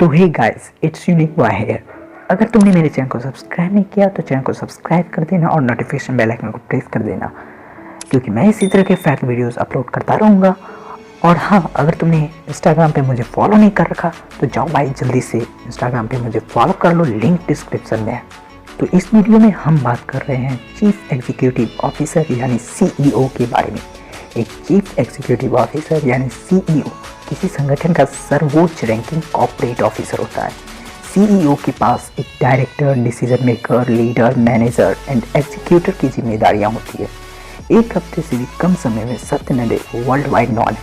तो hey guys, it's unique boy here. अगर तुमने मेरे चैनल को सब्सक्राइब नहीं किया तो चैनल को सब्सक्राइब कर देना और नोटिफिकेशन बेल आइकन को प्रेस कर देना, क्योंकि मैं इसी तरह के फैक्ट वीडियोस अपलोड करता रहूँगा। और हाँ, अगर तुमने इंस्टाग्राम पे मुझे फॉलो नहीं कर रखा तो जाओ भाई जल्दी से इंस्टाग्राम पे मुझे फॉलो कर लो, लिंक डिस्क्रिप्शन में है। तो इस वीडियो में हम बात कर रहे हैं चीफ एग्जीक्यूटिव ऑफिसर यानी CEO के बारे में। एक चीफ एग्जीक्यूटिव ऑफिसर यानी CEO किसी संगठन का सर्वोच्च रैंकिंग कॉर्पोरेट ऑफिसर होता है। CEO के पास एक director, decision maker, leader, manager and executor की जिम्मेदारियां होती है। एक हफ्ते से भी कम समय में सत्य नाडेला वर्ल्ड वाइड नॉन है,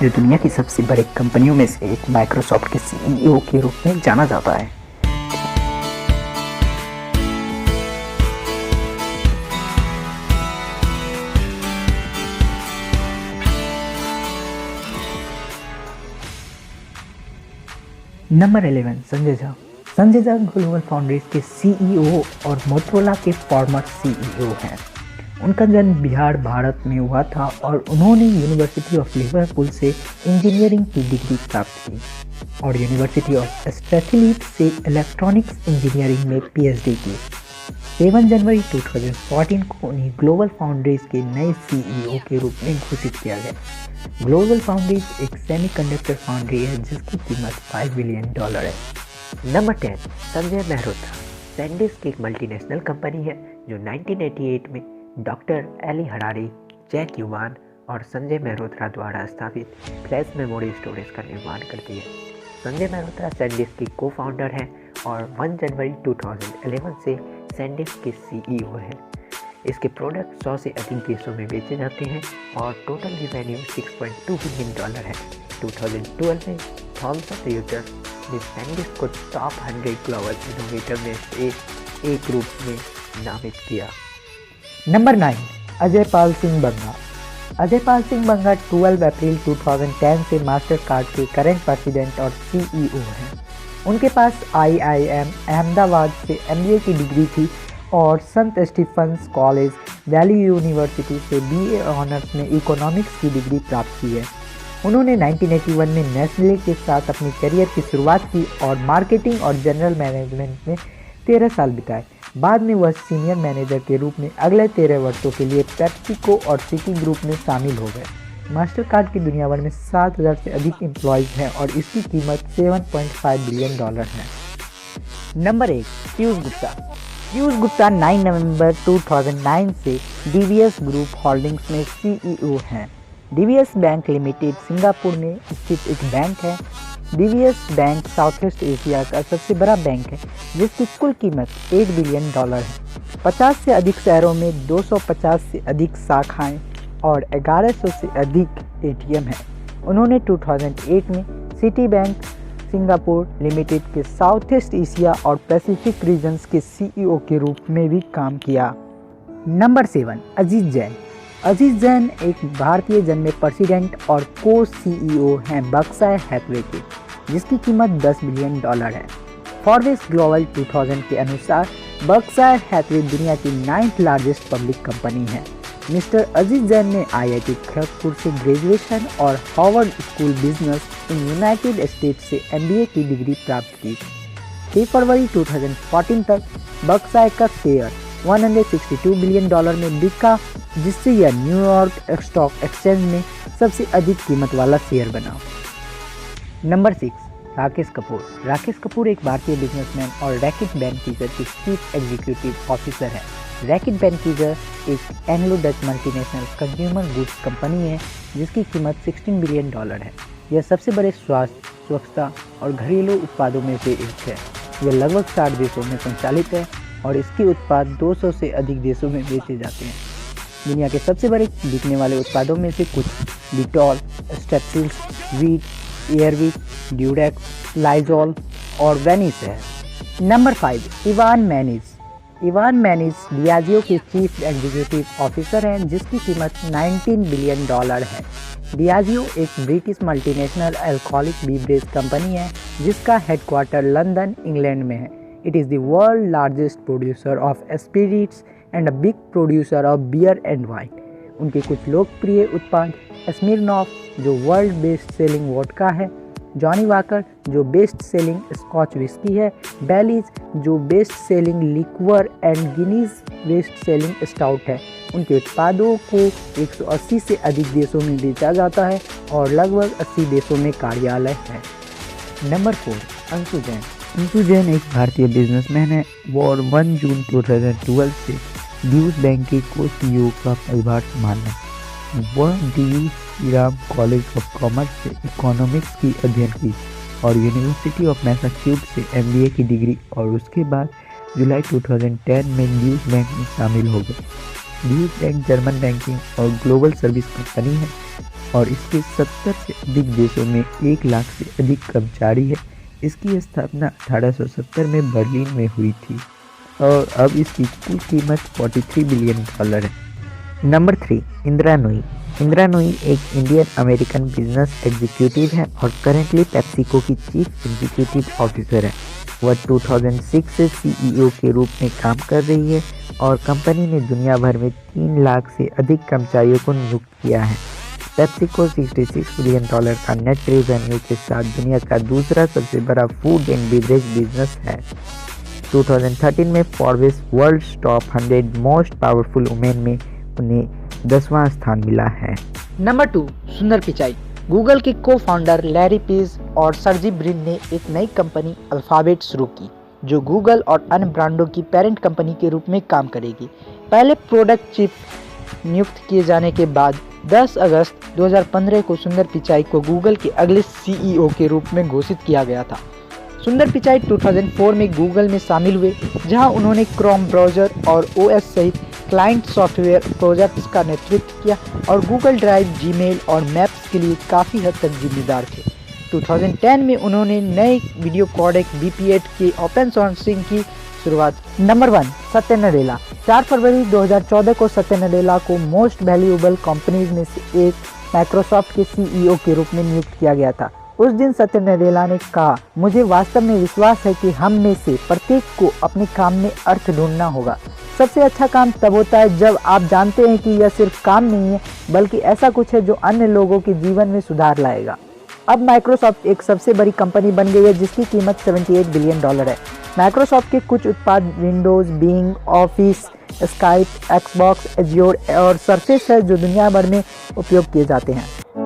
जो दुनिया की सबसे बड़ी कंपनियों में से एक माइक्रोसॉफ्ट के CEO के रूप में जाना जाता है। Number 11, Sanjay Jha. Sanjay Jha global foundries के CEO और मोटरोला के फॉर्मर CEO हैं। उनका जन्म बिहार, भारत में हुआ था और उन्होंने यूनिवर्सिटी ऑफ लिवरपूल से इंजीनियरिंग की डिग्री प्राप्त की और यूनिवर्सिटी ऑफ स्ट्रैथक्लीड से इलेक्ट्रॉनिक्स इंजीनियरिंग में PhD की। 7 जनवरी 2014 को उन्हें ग्लोबल फाउंड्रीज के नए CEO के रूप में घोषित किया गया। ग्लोबल फाउंड्रीज एक सेमीकंडक्टर फाउंड्री है जिसकी कीमत $5 बिलियन है। नंबर 10, संजय मेहरोत्रा। सैंडिस्क एक मल्टीनेशनल कंपनी है जो 1988 में डॉक्टर एली हरारी, जैक यूवान और संजय मेहरोत्रा द्वारा स्थापित फ्लैश मेमोरी स्टोरेज का निर्माण करती है। संजय मेहरोत्रा सैंडिस्क की को फाउंडर हैं और 1 जनवरी 2011 से सैंडिस्क के CEO हैं। इसके प्रोडक्ट 100 से अधिक देशों में बेचे जाते हैं और टोटल रेवेन्यू $6.2 बिलियन है। 2012 में थॉमसन रॉयटर्स ने सैंडिस्क को टॉप 100 ग्लोबल इनोवेटर में से एक रूप में नामित किया। नंबर 9, अजय पाल सिंह बंगा। अजय पाल सिंह बंगा 12 अप्रैल 2010 से मास्टर कार्ड के करंट प्रेसिडेंट और CEO हैं। उनके पास IIM अहमदाबाद से MBA की डिग्री थी और संत स्टीफंस कॉलेज, दिल्ली यूनिवर्सिटी से BA ऑनर्स में इकोनॉमिक्स की डिग्री प्राप्त की है। उन्होंने 1981 में नेस्ले के साथ अपनी करियर की शुरुआत की और मार्केटिंग और जनरल मैनेजमेंट में 13 साल बिताए। बाद में वह सीनियर मैनेजर के रूप में अगले 13 वर्षों के लिए पेप्सिको और सिटी ग्रुप में शामिल हो गए। मास्टर कार्ड की दुनिया भर में 7,000 से अधिक एम्प्लॉयज़ हैं और इसकी कीमत $7.5 बिलियन है। नंबर 1, पीयूष गुप्ता। पीयूष गुप्ता 9 नवंबर 2009 से DBS ग्रुप होल्डिंग्स में CEO हैं। DBS बैंक लिमिटेड सिंगापुर में स्थित एक बैंक है। DBS bank south east Asia का सबसे बड़ा बैंक है जिसकी कुल कीमत $8 बिलियन है। 50 से अधिक शहरों में 250 से अधिक शाखाएं और 1100 से अधिक ATM हैं। उन्होंने 2008 में सिटी बैंक सिंगापुर लिमिटेड के साउथ ईस्ट एशिया और पैसिफिक रीजन्स के CEO के रूप में भी काम किया। नंबर 7, अजीत जैन। अजीत जैन एक भारतीय जन्मे प्रेसिडेंट और CEO हैं बर्कशायर हैथवे के, जिसकी कीमत $10 बिलियन है। फॉर्ब्स ग्लोबल 2000 के अनुसार बर्कशायर हैथवे दुनिया की 9th लार्जेस्ट पब्लिक कंपनी है। मिस्टर अजीत जैन ने IIT खड़गपुर से ग्रेजुएशन और Harvard school business in United states से MBA की डिग्री प्राप्त की। 3 फरवरी 2014 तक बर्कशायर का शेयर $162 बिलियन में बिका, जिससे यह न्यूयॉर्क स्टॉक एक्सचेंज में सबसे अधिक कीमत वाला शेयर बना। नंबर 6, राकेश कपूर। राकेश कपूर एक भारतीय बिजनेसमैन और रैकेट बेनकीजर के चीफ एग्जीक्यूटिव ऑफिसर हैं। रैकेट बेनकीजर एक Anglo Dutch multinational consumer goods company है जिसकी कीमत $16 बिलियन है। यह सबसे बड़े स्वास्थ्य, स्वच्छता और घरेलू उत्पादों में से एक है। यह लगभग 60 देशों में संचालित है और इसके उत्पाद 200 से अधिक देशों में बेचे जाते हैं। दुनिया के सबसे बड़े बिकने वाले उत्पादों में से कुछ Dettol, Strepsils, Veet, Airwick, Durex, Lysol और वेनिस है। Number 5, Ivan Menezes. Ivan Menezes Diageo के चीफ एग्जीक्यूटिव ऑफिसर हैं जिसकी कीमत $19 बिलियन है। डियाजियो एक British multinational alcoholic beverage company है जिसका हेडक्वार्टर लंदन, इंग्लैंड में है। It is the world's largest producer of spirits and a big producer of beer and wine. उनके कुछ लोकप्रिय उत्पाद स्मिर्नॉफ जो वर्ल्ड बेस्ट सेलिंग वोडका है, जॉनी वॉकर जो बेस्ट सेलिंग स्कॉच विस्की है, बेलीज जो best selling liquor and Guinness best selling stout है। उनके उत्पादों को 180 से अधिक देशों में बेचा जाता है और लगभग 80 देशों में कार्यालय है। नंबर 4, अंशु जैन। अंशु जैन एक भारतीय बिजनेसमैन है। वो 1 जून 2012 से ड्यूज बैंक के को CEO का पदभार संभालना। वह D Shriram college of commerce से इकोनॉमिक्स की अध्ययन की और यूनिवर्सिटी ऑफ मैसाचुसेट्स से MBA की डिग्री और उसके बाद जुलाई 2010 में ड्यूज बैंक में शामिल हो गए। ड्यूज बैंक जर्मन बैंकिंग और ग्लोबल सर्विस कंपनी है और इसके 70 से अधिक देशों में 1 लाख से अधिक कर्मचारी है। इसकी स्थापना 1870 में बर्लिन में हुई थी और अब इसकी कुल कीमत $43 बिलियन है। नंबर 3, इंदिरा नूई। इंदिरा नूई एक इंडियन अमेरिकन बिजनेस एग्जीक्यूटिव है और करेंटली पेप्सिको की चीफ एग्जीक्यूटिव ऑफिसर है। वह 2006 से CEO के रूप में काम कर रही है और कंपनी ने दुनिया भर में 3 लाख से अधिक कर्मचारियों को नियुक्त किया है। पेप्सिको $66 बिलियन का नेट रेवेन्यू के साथ दुनिया का दूसरा सबसे बड़ा फूड एंड बेवरेज बिजनेस है। 2013 में Forbes world top 100 most powerful women में उन्हें 10वां स्थान मिला है। नंबर 2, सुंदर पिचाई। गूगल के को-फाउंडर लैरी पेज और सर्जी ब्रिन ने एक नई कंपनी अल्फाबेट शुरू की जो गूगल और अन्य ब्रांडों की पेरेंट कंपनी के रूप में काम करेगी। पहले प्रोडक्ट चीफ नियुक्त किए जाने के बाद 10 अगस्त 2015 को सुंदर पिचाई को गूगल के अगले CEO के रूप में घोषित किया गया था। सुंदर पिचाई 2004 में गूगल में शामिल हुए जहां उन्होंने क्रोम ब्राउज़र और OS सहित क्लाइंट सॉफ्टवेयर प्रोजेक्ट्स का नेतृत्व किया और गूगल ड्राइव, जीमेल और मैप्स के लिए काफ़ी हद तक जिम्मेदार थे। 2010 में उन्होंने नए वीडियो कोडेक VP8 के ओपन सोर्सिंग की शुरुआत। नंबर 1, सत्य नडेला। 4 फरवरी 2014 को सत्य नडेला को मोस्ट वैल्यूएबल कंपनीज में से एक माइक्रोसॉफ्ट के CEO के रूप में नियुक्त किया गया था। उस दिन सत्य नडेला ने कहा, मुझे वास्तव में विश्वास है कि हम में से प्रत्येक को अपने काम में अर्थ ढूंढना होगा। सबसे अच्छा काम तब होता है जब आप जानते हैं कि यह सिर्फ काम नहीं है बल्कि ऐसा कुछ है जो अन्य लोगों के जीवन में सुधार लाएगा। अब माइक्रोसॉफ्ट एक सबसे बड़ी कंपनी बन गई है जिसकी कीमत $78 बिलियन है। माइक्रोसॉफ्ट के कुछ उत्पाद Windows, Bing, Office, Skype, Xbox, Azure और सरफेस है जो दुनिया भर में उपयोग किए जाते हैं।